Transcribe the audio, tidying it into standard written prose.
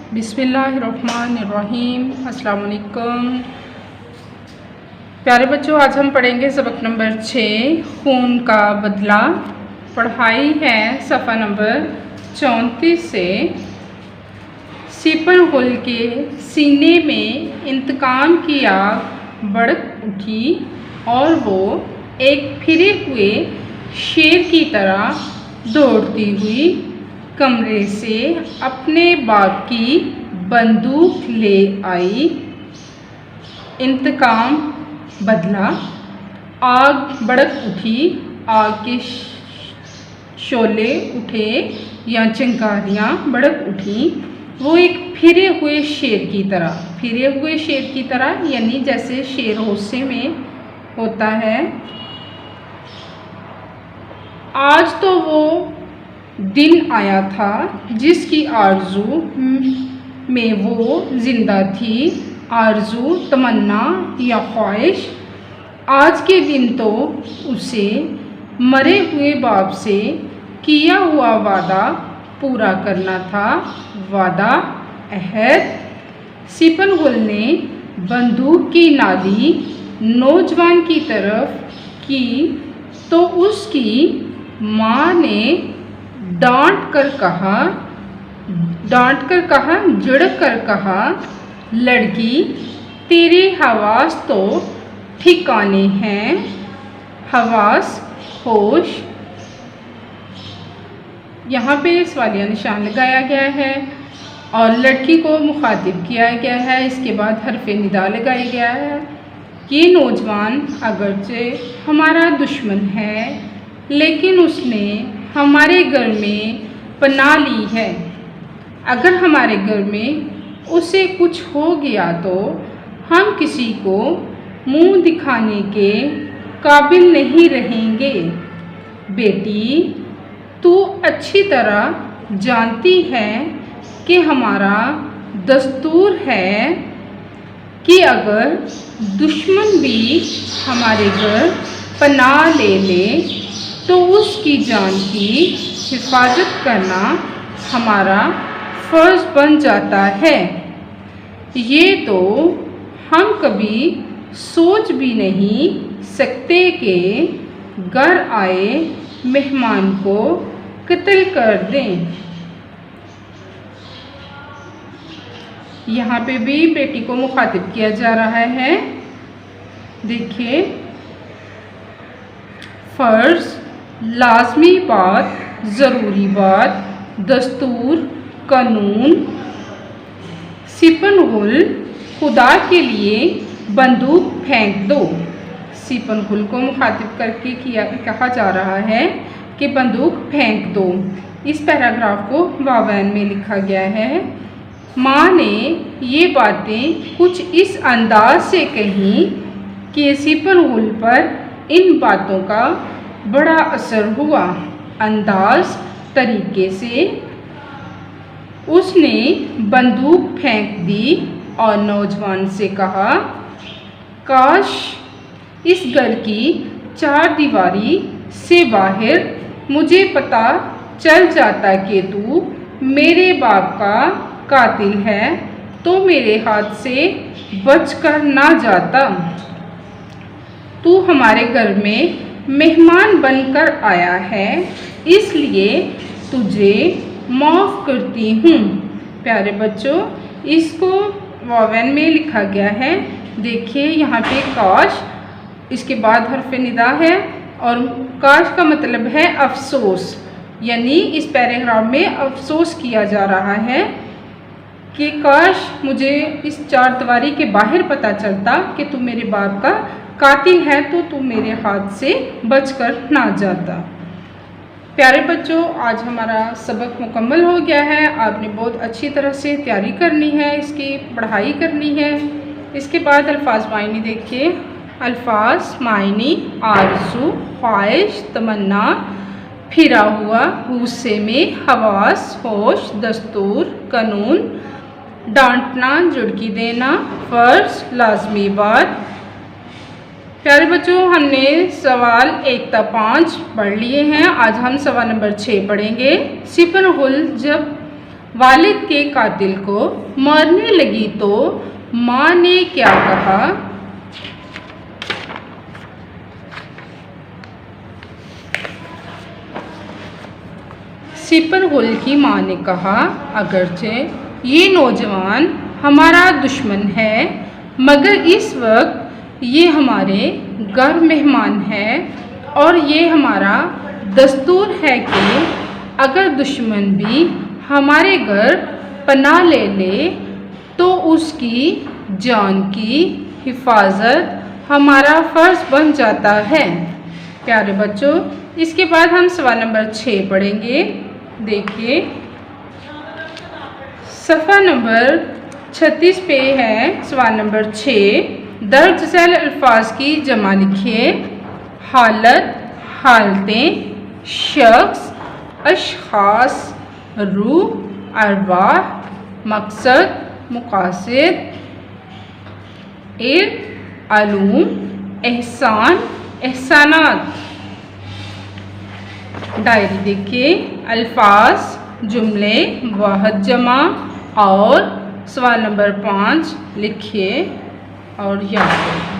बिस्मिल्लाहिर्रहमानिर्रहीम। अस्सलाम वालेकुम। प्यारे बच्चों, आज हम पढ़ेंगे सबक नंबर 6 खून का बदला। पढ़ाई है सफ़ा नंबर 34 से। सिपन गुल के सीने में इंतकाम की आग भड़क उठी और वो एक फिरे हुए शेर की तरह दौड़ती हुई कमरे से अपने बाप की बंदूक ले आई। इंतकाम बदला। आग भड़क उठी, आग के शोले उठे या चिंगारियाँ भड़क उठी। वो एक फिरे हुए शेर की तरह, फिरे हुए शेर की तरह यानी जैसे शेर गुस्से में होता है। आज तो वो दिन आया था जिसकी आरज़ू में वो जिंदा थी। आरज़ू, तमन्ना या ख्वाहिश। आज के दिन तो उसे मरे हुए बाप से किया हुआ वादा पूरा करना था। वादा, अहद। सिपन गुल ने बंदूक की नाली नौजवान की तरफ की तो उसकी माँ ने डांट कर कहा, झिड़क कर कहा, लड़की तेरे हवास तो ठिकाने हैं। हवास, होश। यहाँ पे सवालिया निशान लगाया गया है और लड़की को मुखातिब किया गया है। इसके बाद हरफ निदा लगाया गया है। ये नौजवान अगरचे हमारा दुश्मन है, लेकिन उसने हमारे घर में पनाह ली है। अगर हमारे घर में उसे कुछ हो गया तो हम किसी को मुंह दिखाने के काबिल नहीं रहेंगे। बेटी, तू अच्छी तरह जानती है कि हमारा दस्तूर है कि अगर दुश्मन भी हमारे घर पनाह ले ले तो उसकी जान की हिफाजत करना हमारा फ़र्ज़ बन जाता है। ये तो हम कभी सोच भी नहीं सकते कि घर आए मेहमान को कत्ल कर दें। यहाँ पे भी बेटी को मुखातिब किया जा रहा है। देखिए, फ़र्ज़, लाज़मी बात, ज़रूरी बात, दस्तूर, कानून। सिपन गुल, खुदा के लिए बंदूक फेंक दो। सिपन गुल को मुखातिब करके कहा जा रहा है कि बंदूक फेंक दो। इस पैराग्राफ को वावैन में लिखा गया है। माँ ने ये बातें कुछ इस अंदाज से कहीं कि सिपन गुल पर इन बातों का बड़ा असर हुआ। अंदाज, तरीके से उसने बंदूक फेंक दी और नौजवान से कहा, काश इस घर की चार दीवारी से बाहर मुझे पता चल जाता कि तू मेरे बाप का कातिल है तो मेरे हाथ से बच कर ना जाता। तू हमारे घर में मेहमान बनकर आया है, इसलिए तुझे माफ़ करती हूँ। प्यारे बच्चों, इसको वावेन में लिखा गया है। देखिए यहाँ पे काश, इसके बाद हरफ निदा है और काश का मतलब है अफसोस, यानी इस पैराग्राफ में अफसोस किया जा रहा है कि काश मुझे इस चार दीवारी के बाहर पता चलता कि तू मेरे बाप का कातिल है तो तू मेरे हाथ से बचकर ना जाता। प्यारे बच्चों, आज हमारा सबक मुकम्मल हो गया है। आपने बहुत अच्छी तरह से तैयारी करनी है, इसकी पढ़ाई करनी है। इसके बाद अल्फाज मायनी देखिए। अल्फाज मायनी, आरज़ू, ख्वाहिश, तमन्ना, फिरा हुआ, गुस्से में, हवास, होश, दस्तूर, कानून, डांटना, झुड़की देना, फ़र्ज़, लाज़मी बात। प्यारे बच्चों, हमने सवाल 1 तक 5 पढ़ लिए हैं। आज हम सवाल नंबर 6 पढ़ेंगे। सिपन गुल जब वालिद के कातिल को मारने लगी तो माँ ने क्या कहा? सिपरगुल की माँ ने कहा, अगरचे ये नौजवान हमारा दुश्मन है, मगर इस वक्त ये हमारे घर मेहमान है और ये हमारा दस्तूर है कि अगर दुश्मन भी हमारे घर पनाह ले ले तो उसकी जान की हिफाजत हमारा फ़र्ज़ बन जाता है। प्यारे बच्चों, इसके बाद हम सवाल नंबर 6 पढ़ेंगे। देखिए, सफ़ा नंबर 36 पे है सवाल नंबर 6। दर्ज झैल अल्फाज की जमा लिखिए। हालत, हालतें, शख्स, अशख़ास, रूह, अरवाह, मकसद, मकासद, इल्म, अलूम, एहसान, एहसानात। डायरी देखिए। अल्फाज, जुमले, वाहद जमा और सवाल नंबर 5 लिखिए और याद करिए।